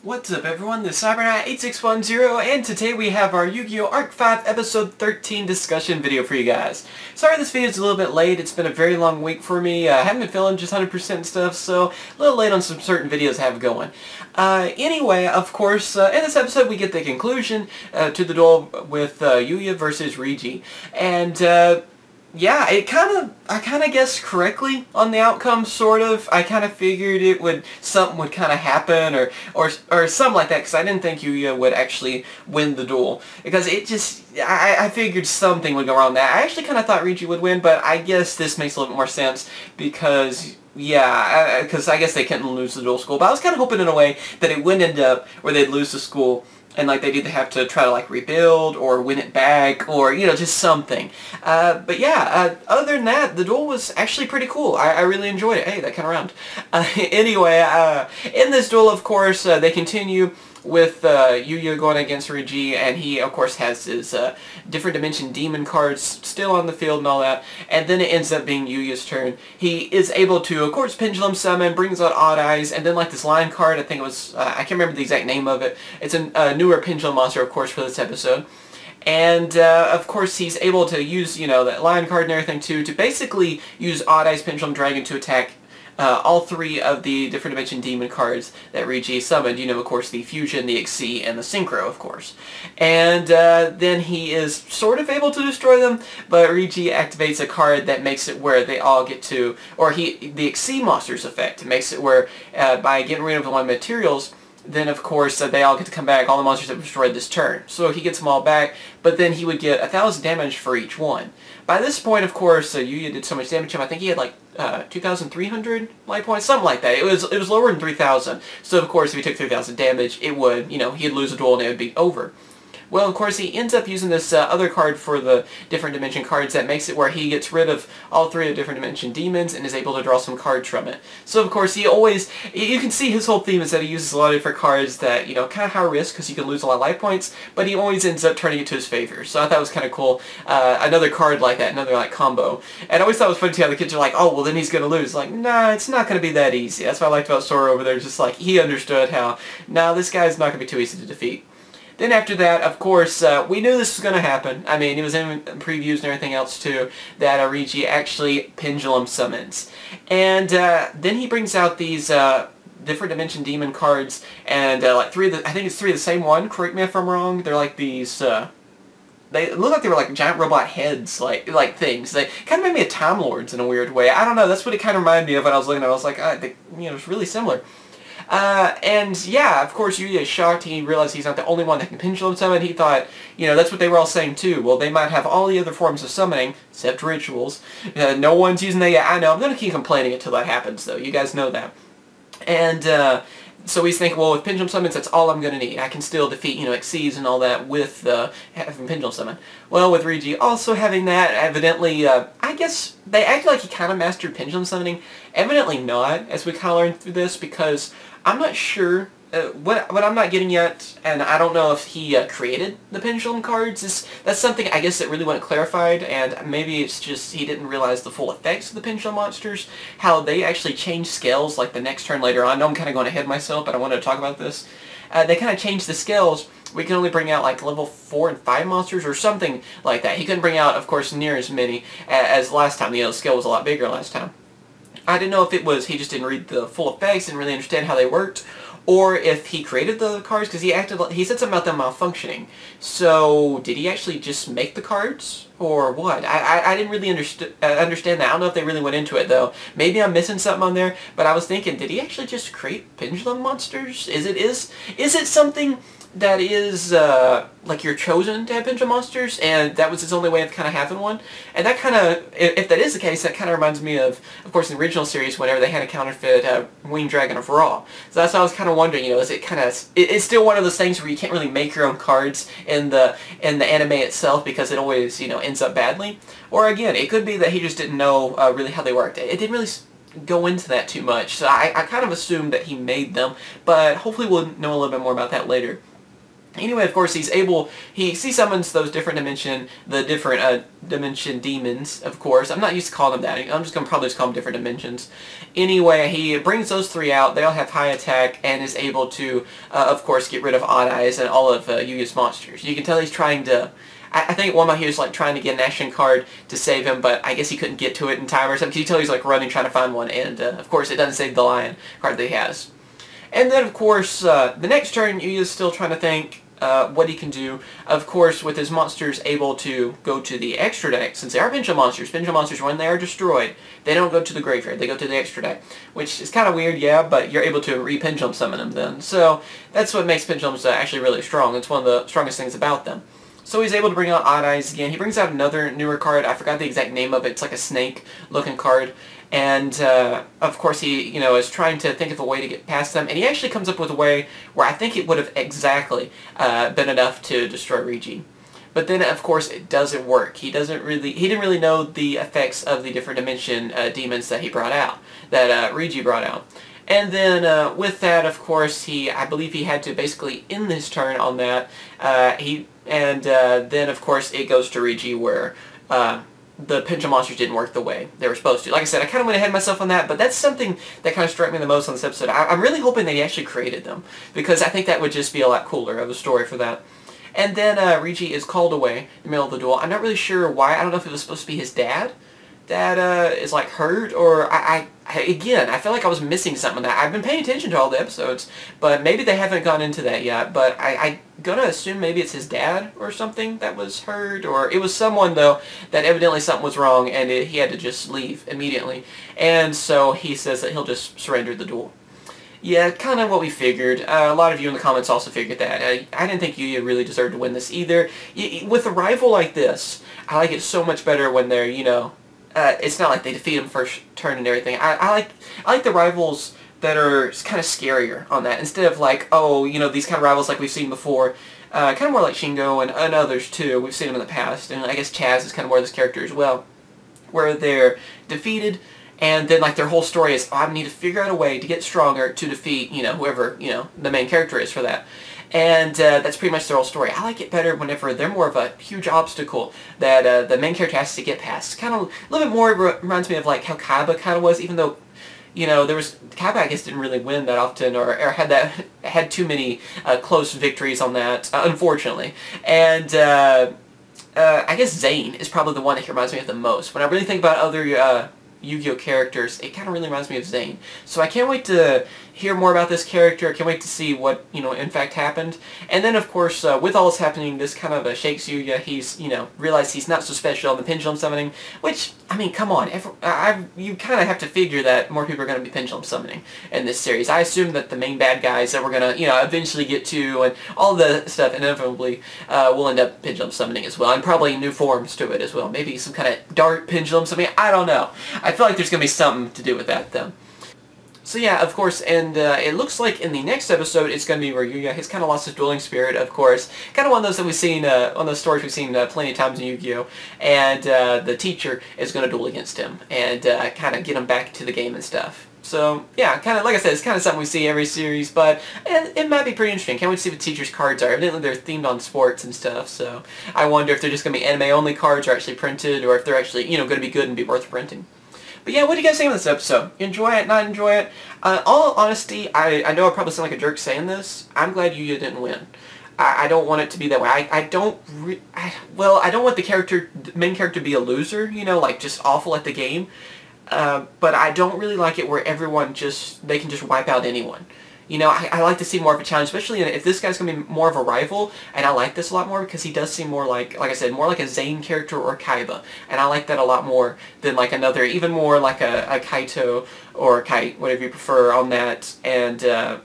What's up everyone, this is CyberKnight 8610 and today we have our Yu-Gi-Oh! Arc 5 Episode 13 discussion video for you guys. Sorry this video is a little bit late, it's been a very long week for me. I haven't been feeling just 100% and stuff, so a little late on some certain videos I have going. Anyway, of course, in this episode we get the conclusion to the duel with Yuya versus Reiji. And yeah, I kind of guessed correctly on the outcome, sort of. I kind of figured something would kind of happen, or something like that, because I didn't think Yuya would actually win the duel. Because I figured something would go wrong there. I actually kind of thought Reiji would win, but I guess this makes a little bit more sense, because yeah, because I guess they couldn't lose the duel school. But I was kind of hoping in a way that it wouldn't end up where they'd lose the school and like they'd either have to try to like rebuild or win it back or, you know, just something. But yeah, other than that, the duel was actually pretty cool. I really enjoyed it. Hey, that kind of round. Anyway, in this duel, of course, they continue with Yuya going against Reiji, and he, of course, has his different dimension demon cards still on the field and all that, and then it ends up being Yuya's turn. He is able to, of course, Pendulum summon, brings out Odd Eyes, and then like this line card, I think it was, I can't remember the exact name of it. It's a newer Pendulum monster, of course, for this episode. And, of course, he's able to use, you know, that line card and everything, too, to basically use Odd Eyes Pendulum Dragon to attack all three of the different dimension demon cards that Reiji summoned. You know, of course, the Fusion, the Exceed, and the Synchro, of course. And then he is sort of able to destroy them, but Reiji activates a card that makes it where they all get to, or the Exceed monster's effect makes it where by getting rid of one materials, then of course they all get to come back, all the monsters that were destroyed this turn. So he gets them all back, but then he would get 1,000 damage for each one. By this point, of course, Yuya did so much damage to him. I think he had like 2,300 life points, something like that. It was lower than 3,000. So of course, if he took 3,000 damage, it would, you know, he'd lose a duel and it would be over. Well, of course, he ends up using this other card for the different dimension cards that makes it where he gets rid of all three of the different dimension demons and is able to draw some cards from it. So, of course, you can see his whole theme is that he uses a lot of different cards that, you know, kind of high risk because you can lose a lot of life points, but he always ends up turning it to his favor. So I thought it was kind of cool. Another card like that, another like combo. And I always thought it was funny to how the kids are like, oh, well, then he's going to lose. Like, nah, it's not going to be that easy. That's what I liked about Sora over there. Just like, he understood how, nah, this guy's not going to be too easy to defeat. Then after that, of course, we knew this was going to happen. I mean, it was in previews and everything else too, that Reiji actually Pendulum summons. And then he brings out these different dimension demon cards, and like I think it's three of the same one, correct me if I'm wrong. They're like these, they look like they were like giant robot heads, like things. They kind of made me a Time Lords in a weird way. I don't know, that's what it kind of reminded me of when I was looking at it. I was like, you know, it's really similar. And yeah, of course, Yuya is shocked. He realized he's not the only one that can Pendulum summon. He thought, you know, that's what they were all saying too. Well, they might have all the other forms of summoning, except rituals. No one's using that yet. I know, I'm going to keep complaining until that happens, though. You guys know that. And, so he's thinking, well, with Pendulum Summons, that's all I'm going to need. I can still defeat, you know, Exceeds and all that with having Pendulum Summon. Well, with Reiji also having that, evidently, I guess they act like he kind of mastered Pendulum Summoning. Evidently not, as we kind of learned through this, because I'm not sure. What I'm not getting yet, and I don't know if he created the Pendulum cards, that's something I guess that really wasn't clarified, and maybe it's just he didn't realize the full effects of the Pendulum monsters, how they actually change scales like the next turn later on. I know I'm kind of going ahead of myself, but I wanted to talk about this. They kind of changed the scales. We can only bring out like level 4 and 5 monsters or something like that. He couldn't bring out, of course, near as many as last time. You know, the scale was a lot bigger last time. I didn't know if it was he just didn't read the full effects and really understand how they worked, or if he created the cards, because he said something about them malfunctioning. So, did he actually just make the cards, or what? I didn't really understand that. I don't know if they really went into it, though. Maybe I'm missing something on there, but I was thinking, did he actually just create Pendulum monsters? Is it something that is, like you're chosen to have Pendulum monsters, and that was his only way of kind of having one? And that kind of, if that is the case, that kind of reminds me of course, in the original series, whenever they had a counterfeit Winged Dragon of Ra. So that's what I was kind of wondering, you know, is it kind of, it's still one of those things where you can't really make your own cards in the anime itself, because it always, you know, ends up badly. Or again, it could be that he just didn't know really how they worked. It didn't really go into that too much, so I kind of assumed that he made them, but hopefully we'll know a little bit more about that later. Anyway, of course, he summons those different dimension demons, of course. I'm not used to calling them that. I'm just going to probably just call them different dimensions. Anyway, he brings those 3 out. They all have high attack and is able to, of course, get rid of Odd Eyes and all of Yuya's monsters. You can tell he's trying to... I think at one point he was like trying to get an action card to save him, but I guess he couldn't get to it in time or something. Can you tell he's like running trying to find one, and of course it doesn't save the lion card that he has. And then of course the next turn Yuya's still trying to think what he can do. Of course, with his monsters able to go to the extra deck, since they are Pendulum monsters. Pendulum monsters, when they are destroyed, they don't go to the graveyard, they go to the extra deck, which is kind of weird, yeah, but you're able to re-Pendulum summon them then. So that's what makes Pendulums actually really strong. It's one of the strongest things about them. So he's able to bring out Odd Eyes again. He brings out another newer card. I forgot the exact name of it. It's like a snake-looking card. And, of course, he, is trying to think of a way to get past them. And he actually comes up with a way where I think it would have exactly been enough to destroy Reiji. But then, of course, it doesn't work. He didn't really know the effects of the different dimension demons that he brought out, that Reiji brought out. And then with that, of course, I believe he had to basically end his turn on that. Then, of course, it goes to Reiji where the Pendulum monsters didn't work the way they were supposed to. Like I said, I kind of went ahead of myself on that, but that's something that kind of struck me the most on this episode. I'm really hoping that he actually created them, because I think that would just be a lot cooler of a story for that. And then Reiji is called away in the middle of the duel. I'm not really sure why. I don't know if it was supposed to be his dad that is like hurt, or again, I feel like I was missing something. I've been paying attention to all the episodes, but maybe they haven't gone into that yet. But I'm gonna assume maybe it's his dad or something that was hurt, or it was someone though that evidently something was wrong and he had to just leave immediately. And so he says that he'll just surrender the duel. Yeah, kind of what we figured. A lot of you in the comments also figured that. I didn't think Yuya really deserved to win this either. With a rival like this, I like it so much better when they're, it's not like they defeat him first turn and everything. I like the rivals that are kind of scarier on that, instead of like, oh, these kind of rivals like we've seen before. Kind of more like Shingo and others too. We've seen them in the past, and I guess Chaz is kind of more this character as well, where they're defeated, and then like their whole story is, oh, I need to figure out a way to get stronger to defeat, whoever, the main character is for that. And that's pretty much their whole story. I like it better whenever they're more of a huge obstacle that the main character has to get past. Kind of a little bit more reminds me of like how Kaiba kind of was, even though, Kaiba I guess didn't really win that often, or had too many close victories on that, unfortunately. And I guess Zane is probably the one that reminds me of the most. When I really think about other Yu-Gi-Oh characters, it kind of really reminds me of Zane. So I can't wait to hear more about this character. I can't wait to see what, in fact happened. And then, of course, with all this happening, this kind of shakes Yuya. He's, realized he's not so special on the pendulum summoning, which, I mean, come on. You kind of have to figure that more people are going to be pendulum summoning in this series. I assume that the main bad guys that we're going to, eventually get to, and all the stuff inevitably will end up pendulum summoning as well, and probably new forms to it as well. Maybe some kind of dark pendulum summoning. I don't know. I feel like there's going to be something to do with that, though. So yeah, of course, and it looks like in the next episode it's going to be where Yuya has kind of lost his dueling spirit, of course. Kind of one of those that we've seen, one of those stories we've seen plenty of times in Yu-Gi-Oh! And the teacher is going to duel against him and kind of get him back to the game and stuff. So yeah, kind of like I said, it's kind of something we see every series, but it might be pretty interesting. Can't wait to see what teachers' cards are. Evidently they're themed on sports and stuff, so I wonder if they're just going to be anime-only cards or actually printed, or if they're actually, going to be good and be worth printing. But yeah, what do you guys think of this episode? You enjoy it, not enjoy it? All honesty, I know I probably sound like a jerk saying this. I'm glad Yuya didn't win. I don't want it to be that way. I don't want the main character to be a loser, like just awful at the game. But I don't really like it where everyone they can just wipe out anyone. I like to see more of a challenge, especially if this guy's going to be more of a rival, and I like this a lot more because he does seem more like I said, more like a Zane character or Kaiba, and I like that a lot more than like another, even more like a Kaito or Kite, whatever you prefer on that, and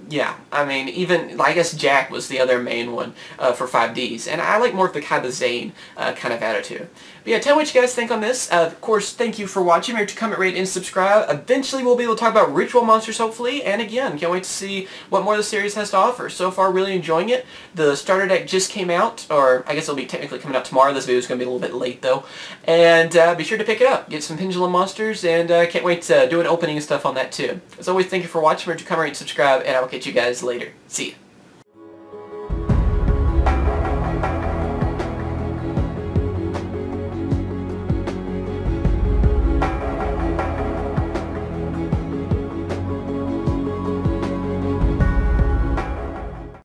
yeah, I mean, even, I guess Jack was the other main one for 5Ds, and I like more of the Kaiba Zane kind of attitude. But yeah, tell me what you guys think on this. Of course, thank you for watching. Remember to comment, rate, and subscribe. Eventually, we'll be able to talk about ritual monsters, hopefully, and again, can't wait to see what more the series has to offer. So far, really enjoying it. The starter deck just came out, or I guess it'll be technically coming out tomorrow. This video is going to be a little bit late, though. And be sure to pick it up. Get some Pendulum monsters, and can't wait to do an opening and stuff on that, too. As always, thank you for watching. Remember to comment, rate, and subscribe, and I will catch you guys later. See ya.